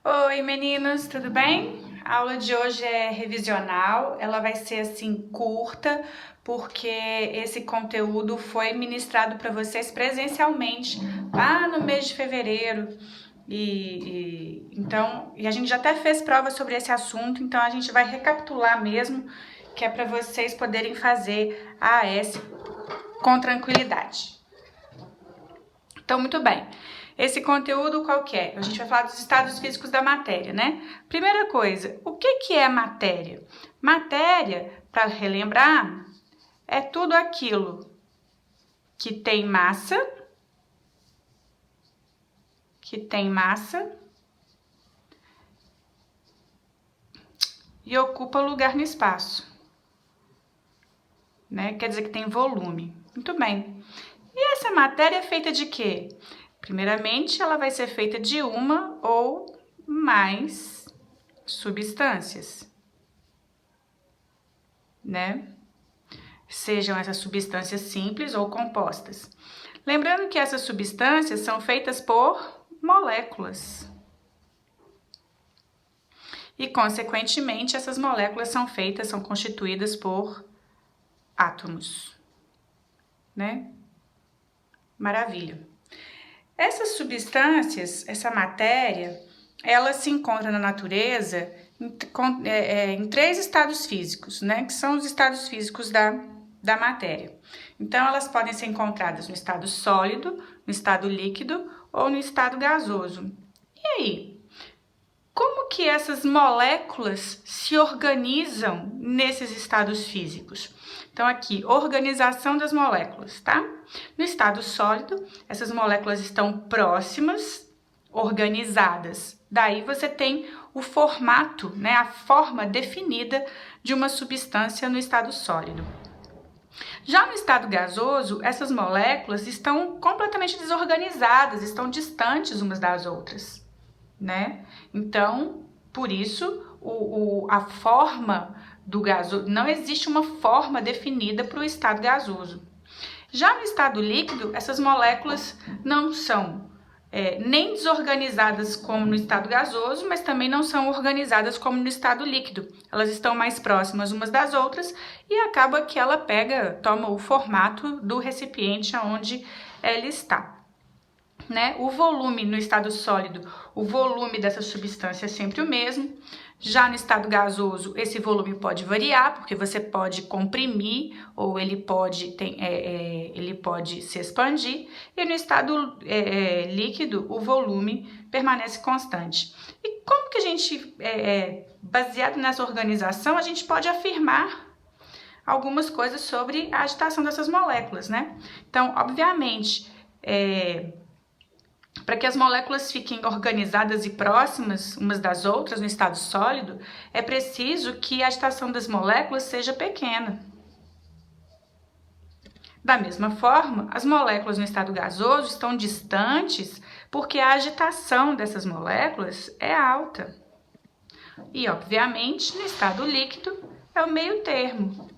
Oi meninos, tudo bem? A aula de hoje é revisional, ela vai ser assim curta, porque esse conteúdo foi ministrado para vocês presencialmente lá no mês de fevereiro. E a gente já até fez prova sobre esse assunto, então a gente vai recapitular mesmo, que é para vocês poderem fazer a AS com tranquilidade. Então, muito bem. Esse conteúdo qual que é? A gente vai falar dos estados físicos da matéria, né? Primeira coisa, o que é matéria? Matéria, para relembrar, é tudo aquilo que tem massa, e ocupa lugar no espaço, né? Quer dizer que tem volume. Muito bem. E essa matéria é feita de quê? Primeiramente, ela vai ser feita de uma ou mais substâncias, né? Sejam essas substâncias simples ou compostas. Lembrando que essas substâncias são feitas por moléculas. E, consequentemente, essas moléculas são constituídas por átomos, né? Maravilha. Essas substâncias, essa matéria, ela se encontra na natureza em três estados físicos, né? Que são os estados físicos da matéria. Então, elas podem ser encontradas no estado sólido, no estado líquido ou no estado gasoso. E aí? Como que essas moléculas se organizam nesses estados físicos? Então, aqui, organização das moléculas, tá? No estado sólido, essas moléculas estão próximas, organizadas. Daí você tem o formato, né? A forma definida de uma substância no estado sólido. Já no estado gasoso, essas moléculas estão completamente desorganizadas, estão distantes umas das outras, né? Então, por isso, a forma do gasoso, não existe uma forma definida para o estado gasoso. Já no estado líquido, essas moléculas não são nem desorganizadas como no estado gasoso, mas também não são organizadas como no estado líquido. Elas estão mais próximas umas das outras e acaba que ela toma o formato do recipiente onde ela está. Né? O volume no estado sólido, o volume dessa substância é sempre o mesmo. Já no estado gasoso, esse volume pode variar, porque você pode comprimir ou ele pode se expandir. E no estado líquido, o volume permanece constante. E como que a gente, baseado nessa organização, a gente pode afirmar algumas coisas sobre a agitação dessas moléculas, né? Então, obviamente, para que as moléculas fiquem organizadas e próximas umas das outras no estado sólido, é preciso que a agitação das moléculas seja pequena. Da mesma forma, as moléculas no estado gasoso estão distantes porque a agitação dessas moléculas é alta. E, obviamente, no estado líquido é o meio termo.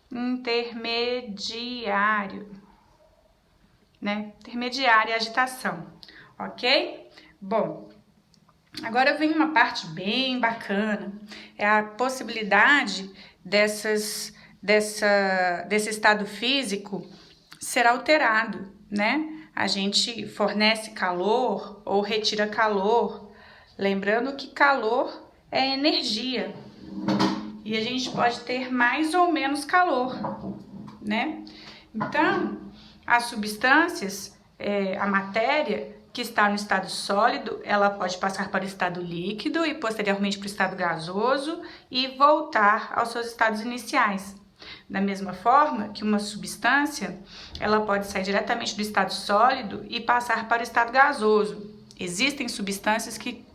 Intermediário, né? Intermediária a agitação, ok? Bom, agora vem uma parte bem bacana, é a possibilidade desse estado físico ser alterado, né? A gente fornece calor ou retira calor, lembrando que calor é energia. E a gente pode ter mais ou menos calor, né? Então, as substâncias, a matéria que está no estado sólido, ela pode passar para o estado líquido e posteriormente para o estado gasoso e voltar aos seus estados iniciais. Da mesma forma que uma substância, ela pode sair diretamente do estado sólido e passar para o estado gasoso. Existem substâncias que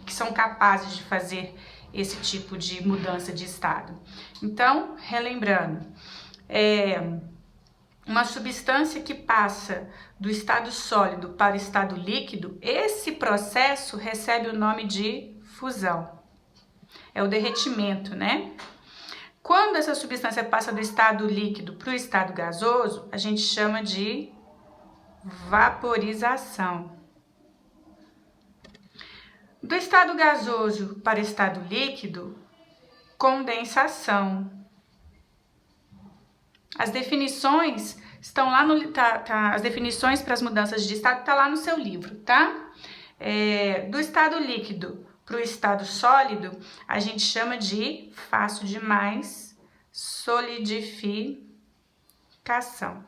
são capazes de fazer esse tipo de mudança de estado. Então, relembrando, uma substância que passa do estado sólido para o estado líquido, esse processo recebe o nome de fusão. É o derretimento, né? Quando essa substância passa do estado líquido para o estado gasoso, a gente chama de vaporização. Do estado gasoso para o estado líquido, condensação. As definições estão lá no as definições para as mudanças de estado tá lá no seu livro, tá? Do estado líquido para o estado sólido, a gente chama de fácil demais solidificação.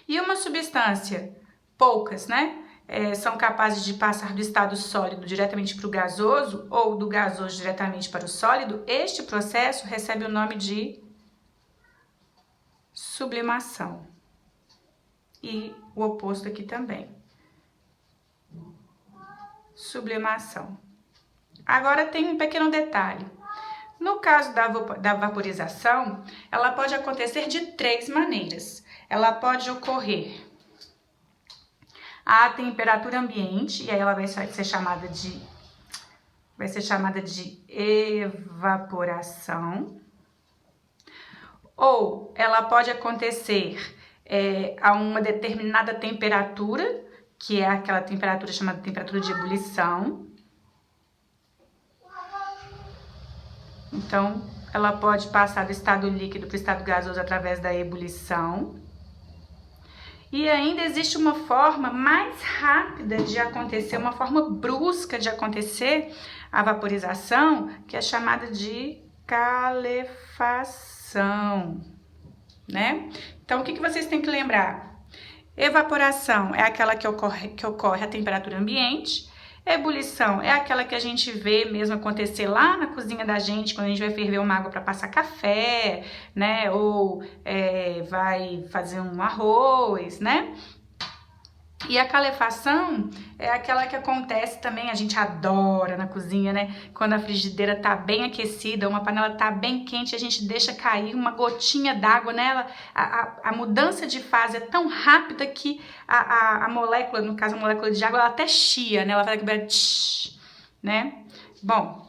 E uma substância, poucas, né? São capazes de passar do estado sólido diretamente para o gasoso ou do gasoso diretamente para o sólido. Este processo recebe o nome de sublimação. E o oposto aqui também. Sublimação. Agora tem um pequeno detalhe. No caso da vaporização, ela pode acontecer de 3 maneiras. Ela pode ocorrer à temperatura ambiente, e aí ela vai ser chamada de evaporação. Ou ela pode acontecer a uma determinada temperatura, que é aquela temperatura chamada temperatura de ebulição. Então, ela pode passar do estado líquido para o estado gasoso através da ebulição. E ainda existe uma forma mais rápida de acontecer, uma forma brusca de acontecer a vaporização, que é chamada de calefação, né? Então, o que vocês têm que lembrar? Evaporação é aquela que ocorre à temperatura ambiente. Ebulição é aquela que a gente vê mesmo acontecer lá na cozinha da gente, quando a gente vai ferver uma água para passar café, né? Ou vai fazer um arroz, né? E a calefação é aquela que acontece também, a gente adora na cozinha, né? Quando a frigideira tá bem aquecida, uma panela tá bem quente, a gente deixa cair uma gotinha d'água nela. A mudança de fase é tão rápida que a molécula, no caso a molécula de água, ela até chia, né? Ela faz aquele tsh, né? Bom,